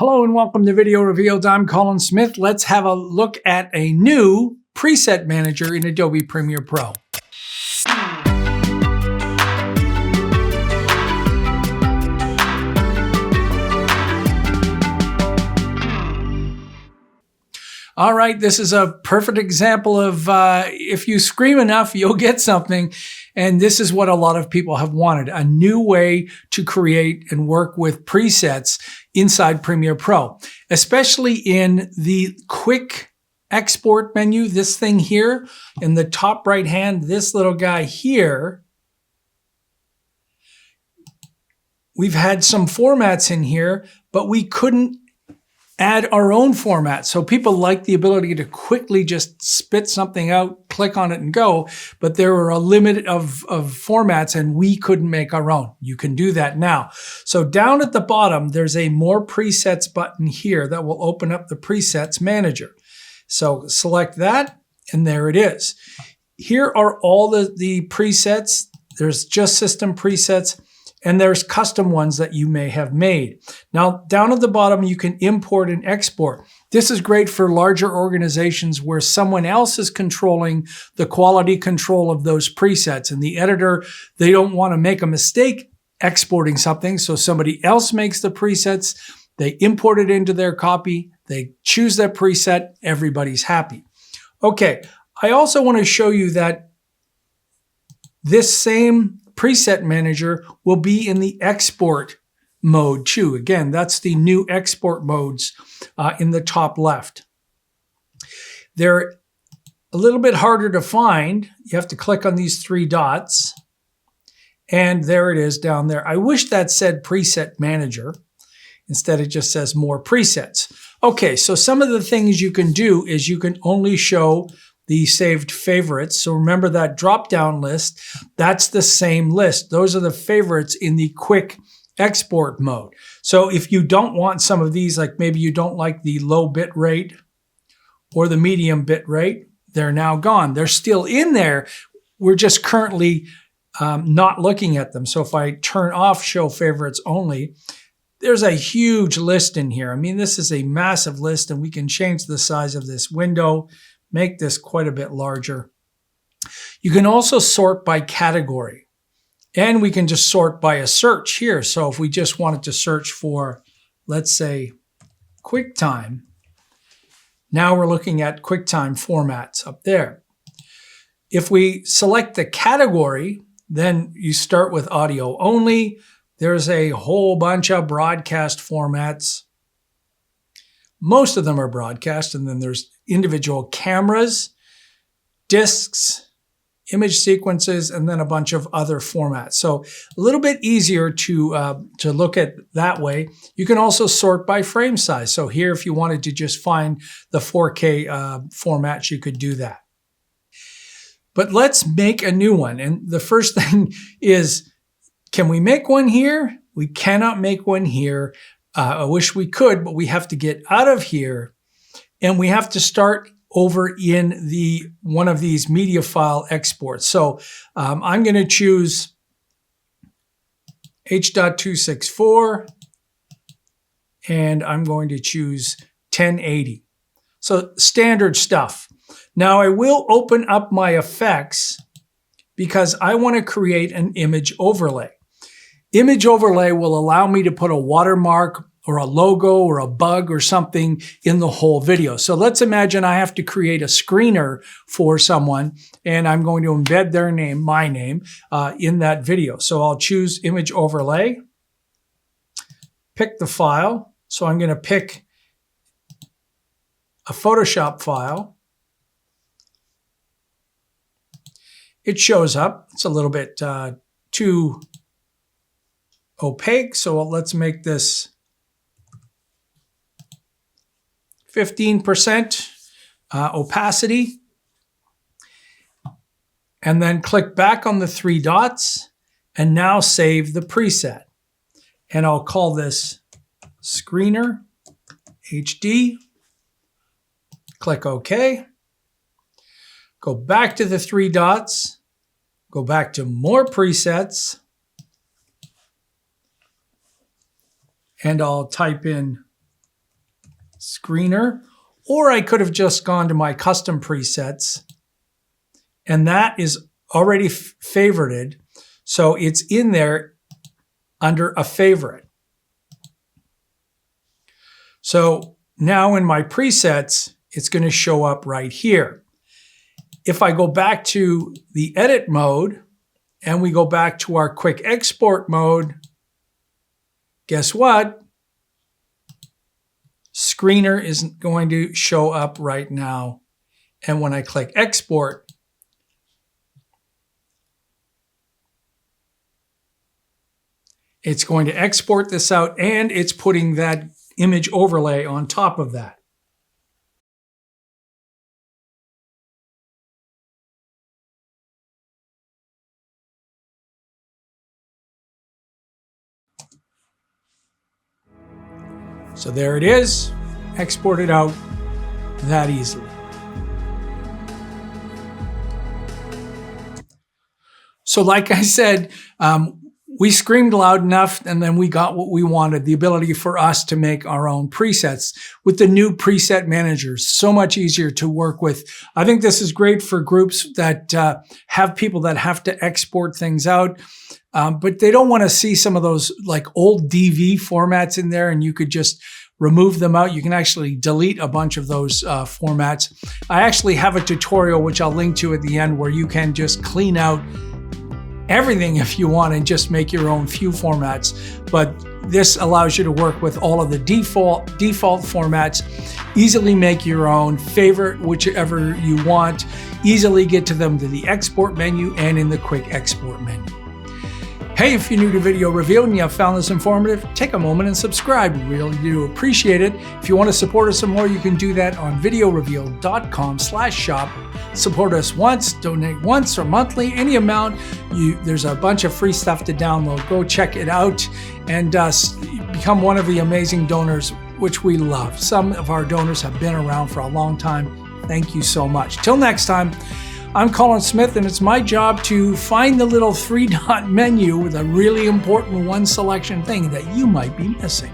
Hello and welcome to Video Revealed. I'm Colin Smith. Let's have a look at a new preset manager in Adobe Premiere Pro. All right, this is a perfect example of if you scream enough, you'll get something. And this is what a lot of people have wanted, a new way to create and work with presets inside Premiere Pro, especially in the quick export menu, this thing here in the top right hand, this little guy here. We've had some formats in here, but we couldn't add our own format. So people like the ability to quickly just spit something out, click on it and go, but there were a limit of formats and we couldn't make our own. You can do that now. So down at the bottom, there's a More Presets button here that will open up the Presets Manager. So select that and there it is. Here are all the presets. There's just system presets. And there's custom ones that you may have made. Now, down at the bottom, you can import and export. This is great for larger organizations where someone else is controlling the quality control of those presets. And the editor, they don't want to make a mistake exporting something, so somebody else makes the presets, they import it into their copy, they choose that preset, everybody's happy. Okay, I also want to show you that this same preset manager will be in the export mode too. Again, that's the new export modes in the top left. They're a little bit harder to find. You have to click on these three dots and there it is down there. I wish that said preset manager. Instead, it just says more presets. Okay, so some of the things you can do is you can only show the saved favorites. So remember that drop-down list, that's the same list. Those are the favorites in the quick export mode. So if you don't want some of these, like maybe you don't like the low bit rate or the medium bit rate, they're now gone. They're still in there. We're just currently not looking at them. So if I turn off show favorites only, there's a huge list in here. I mean, this is a massive list and we can change the size of this window, make this quite a bit larger. You can also sort by category and we can just sort by a search here. So if we just wanted to search for, let's say, QuickTime, now we're looking at QuickTime formats up there. If we select the category, then you start with audio only. There's a whole bunch of broadcast formats. Most of them are broadcast, and then there's individual cameras, discs, image sequences, and then a bunch of other formats. So a little bit easier to look at that way. You can also sort by frame size. So here, if you wanted to just find the 4K formats, you could do that. But let's make a new one. And the first thing is, can we make one here? We cannot make one here. I wish we could, but we have to get out of here and we have to start over in one of these media file exports. So I'm going to choose H.264 and I'm going to choose 1080. So standard stuff. Now I will open up my effects because I want to create an image overlay. Image overlay will allow me to put a watermark or a logo or a bug or something in the whole video. So let's imagine I have to create a screener for someone and I'm going to embed their name, my name, in that video. So I'll choose image overlay, pick the file. So I'm going to pick a Photoshop file. It shows up. It's a little bit too opaque, so let's make this 15% opacity. And then click back on the three dots and now save the preset. And I'll call this Screener HD. Click OK. Go back to the three dots, go back to More Presets, and I'll type in screener, or I could have just gone to my custom presets, and that is already favorited. So it's in there under a favorite. So now in my presets, it's going to show up right here. If I go back to the edit mode and we go back to our quick export mode, guess what? Screener isn't going to show up right now. And when I click export, it's going to export this out, and it's putting that image overlay on top of that. So there it is, exported out that easily. So like I said, we screamed loud enough, and then we got what we wanted, the ability for us to make our own presets with the new preset managers. So much easier to work with. I think this is great for groups that have people that have to export things out, but they don't want to see some of those like old DV formats in there, and you could just remove them out. You can actually delete a bunch of those formats. I actually have a tutorial, which I'll link to at the end, where you can just clean out everything if you want and just make your own few formats. But this allows you to work with all of the default formats, easily make your own favorite, whichever you want, easily get to them to the export menu and in the quick export menu. Hey, if you're new to Video Revealed and you have found this informative, take a moment and subscribe. We really do appreciate it. If you want to support us some more, you can do that on VideoRevealed.com/shop. Support us once, donate once or monthly, any amount. There's a bunch of free stuff to download. Go check it out and become one of the amazing donors, which we love. Some of our donors have been around for a long time. Thank you so much. Till next time, I'm Colin Smith, and it's my job to find the little 3-dot menu with a really important one selection thing that you might be missing.